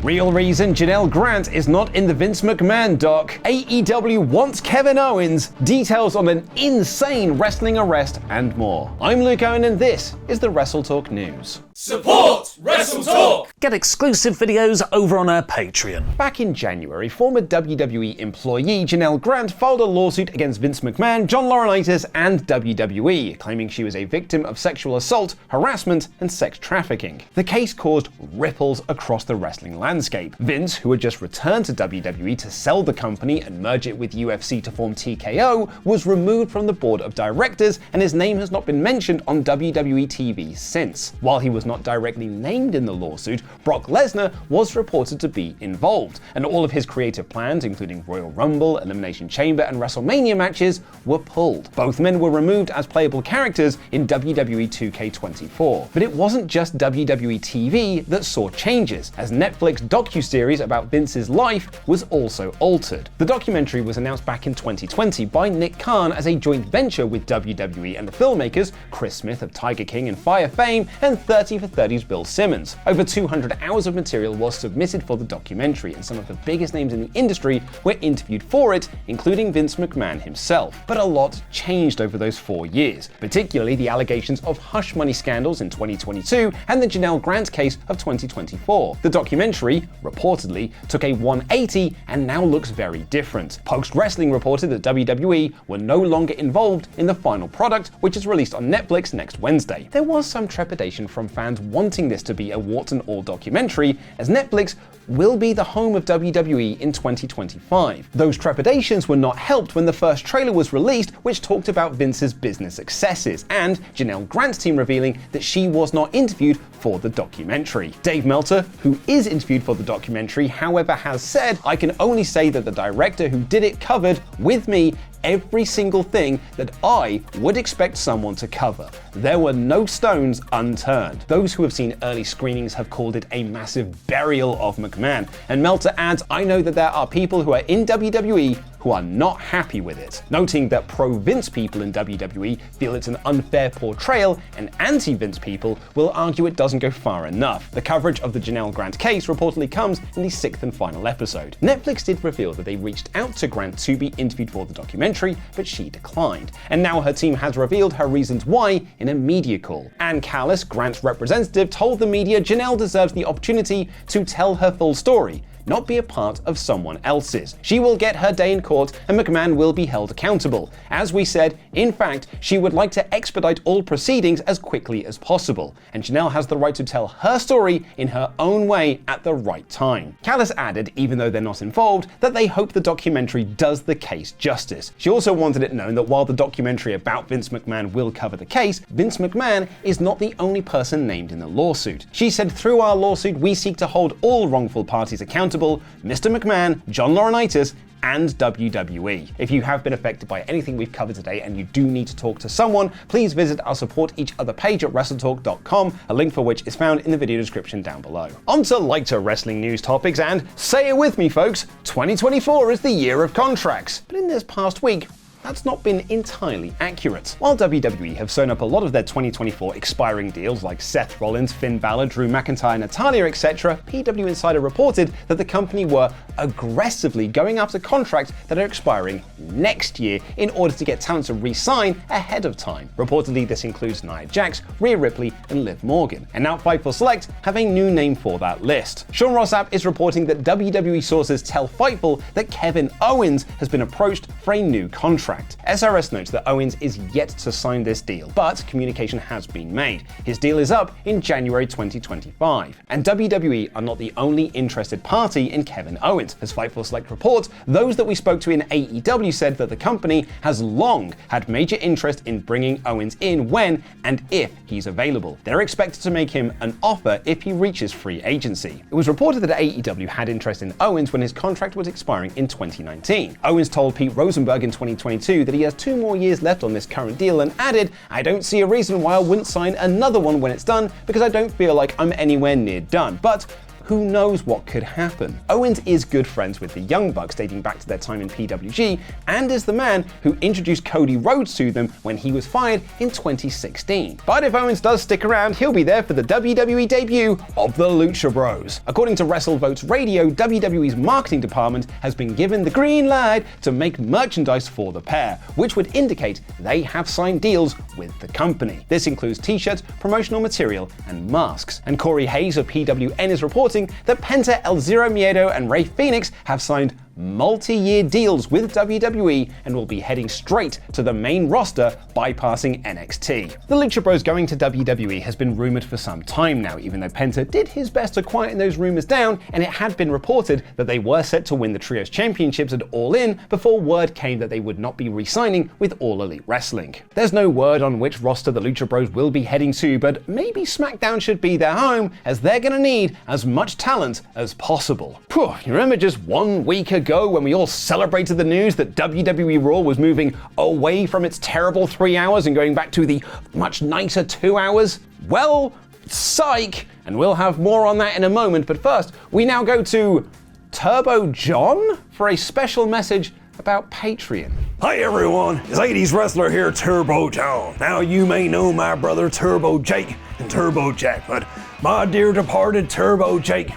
Real reason Janelle Grant is not in the Vince McMahon doc. AEW wants Kevin Owens. Details on an insane wrestling arrest and more. I'm Luke Owen and this is the WrestleTalk News. Support WrestleTalk! Get exclusive videos over on our Patreon. Back in January, former WWE employee Janelle Grant filed a lawsuit against Vince McMahon, John Laurinaitis, and WWE, claiming she was a victim of sexual assault, harassment, and sex trafficking. The case caused ripples across the wrestling landscape. Vince, who had just returned to WWE to sell the company and merge it with UFC to form TKO, was removed from the board of directors, and his name has not been mentioned on WWE TV since. While he was not directly named in the lawsuit, Brock Lesnar was reported to be involved, and all of his creative plans, including Royal Rumble, Elimination Chamber, and WrestleMania matches, were pulled. Both men were removed as playable characters in WWE 2K24. But it wasn't just WWE TV that saw changes, as Netflix docuseries about Vince's life was also altered. The documentary was announced back in 2020 by Nick Khan as a joint venture with WWE and the filmmakers Chris Smith of Tiger King and Fire fame and 30 for 30's Bill Simmons. Over 200 hours of material was submitted for the documentary, and some of the biggest names in the industry were interviewed for it, including Vince McMahon himself. But a lot changed over those 4 years, particularly the allegations of hush money scandals in 2022 and the Janelle Grant case of 2024. The documentary, reportedly, took a 180 and now looks very different. Post Wrestling reported that WWE were no longer involved in the final product, which is released on Netflix next Wednesday. There was some trepidation from fans wanting this to be a warts and all documentary, as Netflix will be the home of WWE in 2025. Those trepidations were not helped when the first trailer was released, which talked about Vince's business successes, and Janelle Grant's team revealing that she was not interviewed for the documentary. Dave Meltzer, who is interviewed for the documentary, however, has said, "I can only say that the director who did it covered, with me, every single thing that I would expect someone to cover. There were no stones unturned." Those who have seen early screenings have called it a massive burial of McMahon, and Meltzer adds, "I know that there are people who are in WWE who are not happy with it," noting that pro-Vince people in WWE feel it's an unfair portrayal, and anti-Vince people will argue it doesn't go far enough. The coverage of the Janelle Grant case reportedly comes in the 6th and final episode. Netflix did reveal that they reached out to Grant to be interviewed for the documentary, but she declined. And now her team has revealed her reasons why in a media call. Ann Callis, Grant's representative, told the media Janelle deserves the opportunity to tell her full story, not be a part of someone else's. She will get her day in court and McMahon will be held accountable. As we said, in fact, she would like to expedite all proceedings as quickly as possible, and Janelle has the right to tell her story in her own way at the right time. Callis added, even though they're not involved, that they hope the documentary does the case justice. She also wanted it known that while the documentary about Vince McMahon will cover the case, Vince McMahon is not the only person named in the lawsuit. She said, "Through our lawsuit, we seek to hold all wrongful parties accountable, Mr. McMahon, John Laurinaitis, and WWE. If you have been affected by anything we've covered today and you do need to talk to someone, please visit our Support Each Other page at WrestleTalk.com, a link for which is found in the video description down below. On to lighter wrestling news topics, and say it with me folks, 2024 is the year of contracts. But in this past week, that's not been entirely accurate. While WWE have sewn up a lot of their 2024 expiring deals like Seth Rollins, Finn Balor, Drew McIntyre, Natalya, etc., PW Insider reported that the company were aggressively going after contracts that are expiring next year in order to get talent to re-sign ahead of time. Reportedly, this includes Nia Jax, Rhea Ripley, and Liv Morgan. And now Fightful Select have a new name for that list. Sean Ross Sapp is reporting that WWE sources tell Fightful that Kevin Owens has been approached for a new contract. SRS notes that Owens is yet to sign this deal, but communication has been made. His deal is up in January 2025. And WWE are not the only interested party in Kevin Owens. As Fightful Select reports, those that we spoke to in AEW said that the company has long had major interest in bringing Owens in when and if he's available. They're expected to make him an offer if he reaches free agency. It was reported that AEW had interest in Owens when his contract was expiring in 2019. Owens told Pete Rosenberg in 2022 that he has 2 more years left on this current deal and added, "I don't see a reason why I wouldn't sign another one when it's done because I don't feel like I'm anywhere near done. But who knows what could happen. Owens is good friends with the Young Bucks dating back to their time in PWG, and is the man who introduced Cody Rhodes to them when he was fired in 2016. But if Owens does stick around, he'll be there for the WWE debut of the Lucha Bros. According to WrestleVotes Radio, WWE's marketing department has been given the green light to make merchandise for the pair, which would indicate they have signed deals with the company. This includes t-shirts, promotional material, and masks. And Corey Hayes of PWN is reporting that Penta, El Zero Miedo, and Rey Fenix have signed multi-year deals with WWE and will be heading straight to the main roster, bypassing NXT. The Lucha Bros going to WWE has been rumored for some time now, even though Penta did his best to quieten those rumors down, and it had been reported that they were set to win the Trios Championships at All In before word came that they would not be re-signing with All Elite Wrestling. There's no word on which roster the Lucha Bros will be heading to, but maybe SmackDown should be their home, as they're gonna need as much talent as possible. Phew, you remember just 1 week ago when we all celebrated the news that WWE Raw was moving away from its terrible 3 hours and going back to the much nicer 2 hours? Well, psych! And we'll have more on that in a moment, but first, we now go to Turbo John for a special message about Patreon. Hi everyone, it's 80s wrestler here, Turbo John. Now you may know my brother Turbo Jake and Turbo Jack, but my dear departed Turbo Jake,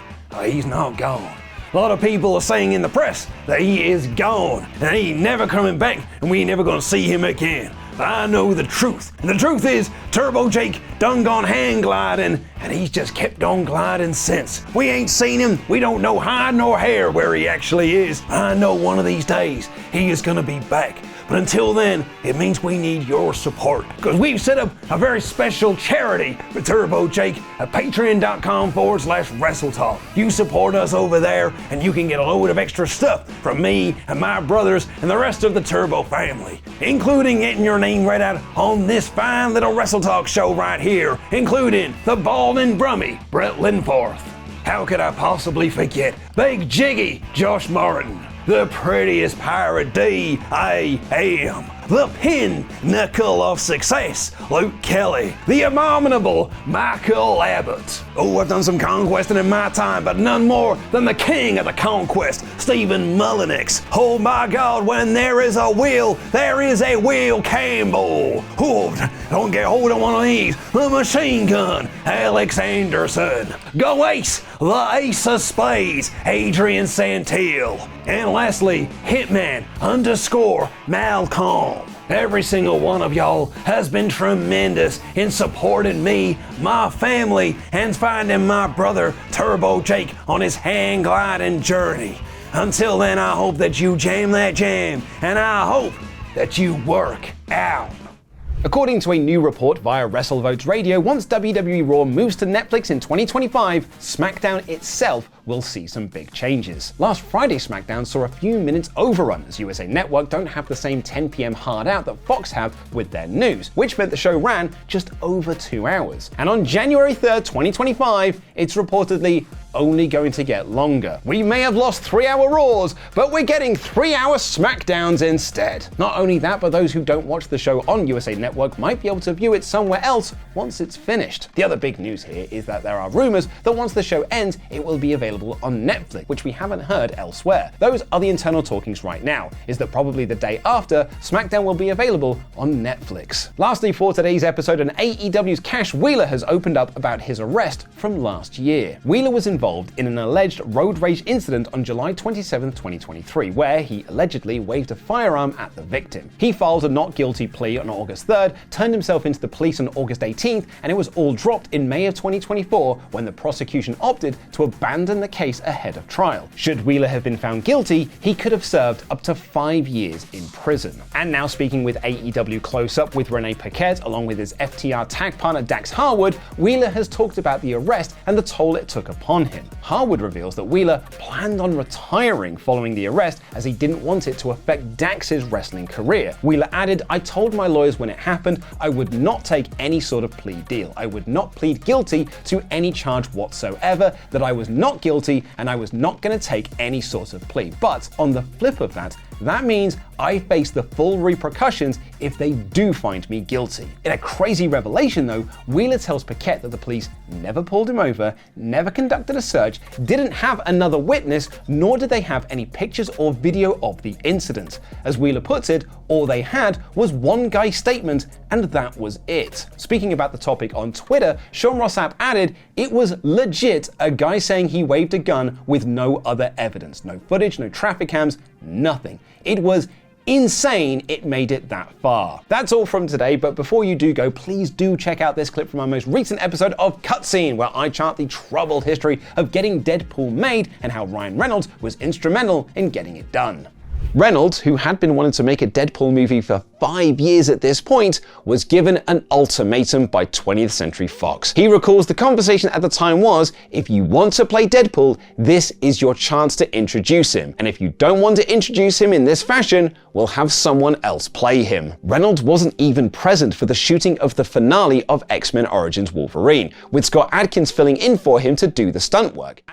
he's not gone. A lot of people are saying in the press that he is gone and he ain't never coming back and we ain't never gonna see him again. But I know the truth, and the truth is Turbo Jake done gone hang gliding, and he's just kept on gliding since. We ain't seen him, we don't know hide nor hair where he actually is. I know one of these days he is gonna be back. But until then, it means we need your support, because we've set up a very special charity for Turbo Jake at patreon.com/WrestleTalk. You support us over there, and you can get a load of extra stuff from me and my brothers and the rest of the Turbo family, including getting your name read out on this fine little WrestleTalk show right here, including the bald and brummy Brett Linforth. How could I possibly forget Big Jiggy Josh Martin? The prettiest pirate D.A.M. The pinnacle of success, Luke Kelly. The abominable Michael Abbott. Oh, I've done some conquesting in my time, but none more than the king of the conquest, Stephen Mullinix. Oh my God, when there is a will, there is a Will Campbell. Oh, don't get hold of one of these. The machine gun, Alex Anderson. Go Ace, the ace of spades, Adrian Santil. And lastly, Hitman _ Malcolm. Every single one of y'all has been tremendous in supporting me, my family, and finding my brother Turbo Jake on his hang gliding journey. Until then, I hope that you jam that jam, and I hope that you work out. According to a new report via WrestleVotes Radio, once WWE Raw moves to Netflix in 2025, SmackDown itself will see some big changes. Last Friday's SmackDown saw a few minutes overrun, as USA Network don't have the same 10 p.m. hard out that Fox have with their news, which meant the show ran just over 2 hours. And on January 3rd, 2025, it's reportedly only going to get longer. We may have lost 3-hour Raws, but we're getting 3-hour SmackDowns instead. Not only that, but those who don't watch the show on USA Network might be able to view it somewhere else once it's finished. The other big news here is that there are rumors that once the show ends, it will be available on Netflix, which we haven't heard elsewhere. Those are the internal talkings right now, is that probably the day after, SmackDown will be available on Netflix. Lastly, for today's episode, an AEW's Cash Wheeler has opened up about his arrest from last year. Wheeler was involved in an alleged road rage incident on July 27, 2023, where he allegedly waved a firearm at the victim. He filed a not guilty plea on August 3rd, turned himself into the police on August 18th, and it was all dropped in May of 2024 when the prosecution opted to abandon the case ahead of trial. Should Wheeler have been found guilty, he could have served up to 5 years in prison. And now speaking with AEW Close-Up with Renee Paquette, along with his FTR tag partner Dax Harwood, Wheeler has talked about the arrest and the toll it took upon him. Harwood reveals that Wheeler planned on retiring following the arrest as he didn't want it to affect Dax's wrestling career. Wheeler added, "I told my lawyers when it happened I would not take any sort of plea deal. I would not plead guilty to any charge whatsoever, that I was not guilty and I was not going to take any sort of plea. But on the flip of that, that means I face the full repercussions if they do find me guilty. In a crazy revelation though, Wheeler tells Paquette that the police never pulled him over, never conducted a search, didn't have another witness, nor did they have any pictures or video of the incident. As Wheeler puts it, all they had was one guy's statement, and that was it. Speaking about the topic on Twitter, Sean Ross Sapp added, it was legit a guy saying he waved a gun with no other evidence. No footage, no traffic cams, nothing. It was insane it made it that far. That's all from today, but before you do go, please do check out this clip from our most recent episode of Cutscene, where I chart the troubled history of getting Deadpool made and how Ryan Reynolds was instrumental in getting it done. Reynolds, who had been wanting to make a Deadpool movie for 5 years at this point, was given an ultimatum by 20th Century Fox. He recalls the conversation at the time was, if you want to play Deadpool, this is your chance to introduce him. And if you don't want to introduce him in this fashion, we'll have someone else play him. Reynolds wasn't even present for the shooting of the finale of X-Men Origins Wolverine, with Scott Adkins filling in for him to do the stunt work.